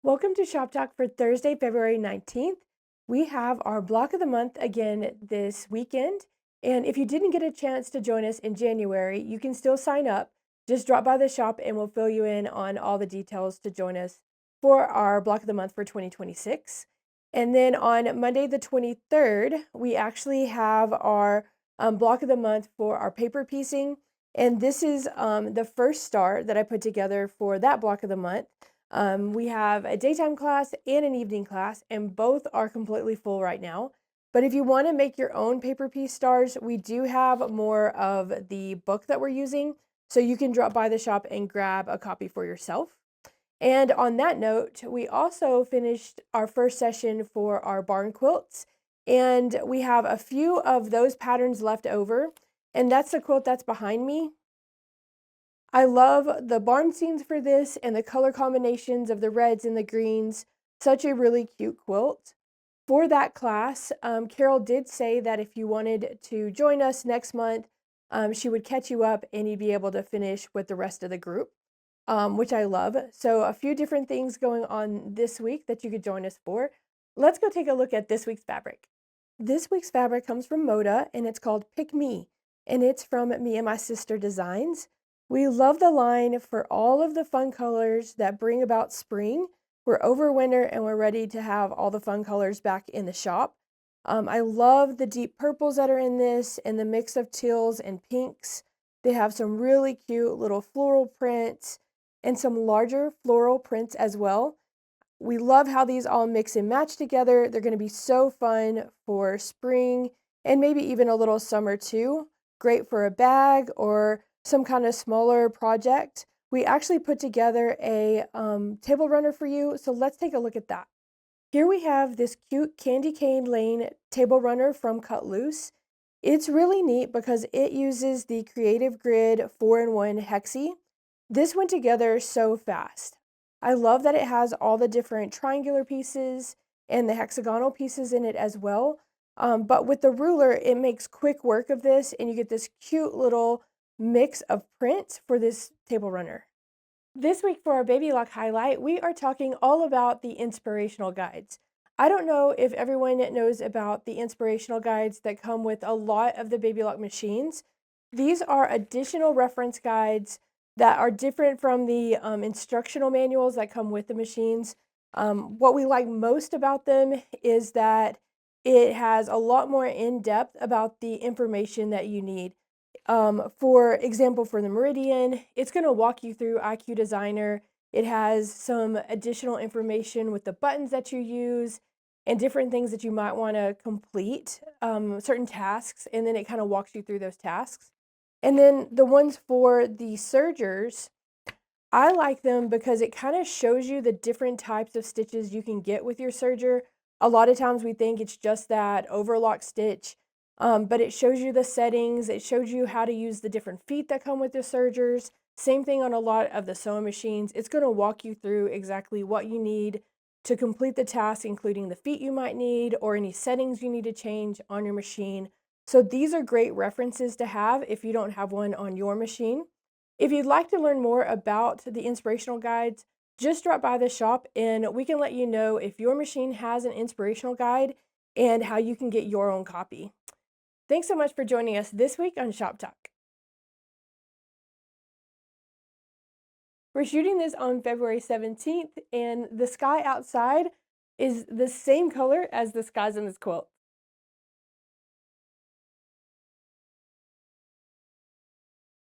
Welcome to Shop Talk for Thursday, February 19th. We have our block of the month again this weekend. And if you didn't get a chance to join us in January, you can still sign up. Just drop by the shop and we'll fill you in on all the details to join us for our block of the month for 2026. And then on Monday, the 23rd, we actually have our block of the month for our paper piecing. And this is the first star that I put together for that block of the month. We have a daytime class and an evening class, and both are completely full right now. But if you want to make your own paper piece stars, we do have more of the book that we're using, so you can drop by the shop and grab a copy for yourself. And on that note, we also finished our first session for our barn quilts, and we have a few of those patterns left over, and that's the quilt that's behind me. I love the barn scenes for this and the color combinations of the reds and the greens. Such a really cute quilt. For that class, Carol did say that if you wanted to join us next month, she would catch you up and you'd be able to finish with the rest of the group, which I love. So a few different things going on this week that you could join us for. Let's go take a look at this week's fabric. This week's fabric comes from Moda and it's called Pick Me, and it's from Me and My Sister Designs. We love the line for all of the fun colors that bring about spring. We're over winter and we're ready to have all the fun colors back in the shop. I love the deep purples that are in this and the mix of teals and pinks. They have some really cute little floral prints and some larger floral prints as well. We love how these all mix and match together. They're going to be so fun for spring and maybe even a little summer too. Great for a bag or some kind of smaller project. We actually put together a table runner for you, so let's take a look at that. Here we have this cute candy cane lane table runner from Cut Loose. It's really neat because it uses the Creative Grid 4-in-1 Hexie. This went together so fast. I love that it has all the different triangular pieces and the hexagonal pieces in it as well. But with the ruler, it makes quick work of this and you get this cute little mix of prints for this table runner. This week for our Baby Lock highlight, we are talking all about the inspirational guides. I don't know if everyone knows about the inspirational guides that come with a lot of the Baby Lock machines. These are additional reference guides that are different from the instructional manuals that come with the machines. What we like most about them is that it has a lot more in depth about the information that you need. For example, for the Meridian, it's going to walk you through IQ Designer. It has some additional information with the buttons that you use and different things that you might want to complete, certain tasks, and then it kind of walks you through those tasks. And then the ones for the sergers, I like them because it kind of shows you the different types of stitches you can get with your serger. A lot of times we think it's just that overlock stitch, but it shows you the settings. It shows you how to use the different feet that come with the sergers. Same thing on a lot of the sewing machines. It's going to walk you through exactly what you need to complete the task, including the feet you might need or any settings you need to change on your machine. So these are great references to have if you don't have one on your machine. If you'd like to learn more about the inspirational guides, just drop by the shop and we can let you know if your machine has an inspirational guide and how you can get your own copy. Thanks so much for joining us this week on Shop Talk. We're shooting this on February 17th and the sky outside is the same color as the skies on this quilt.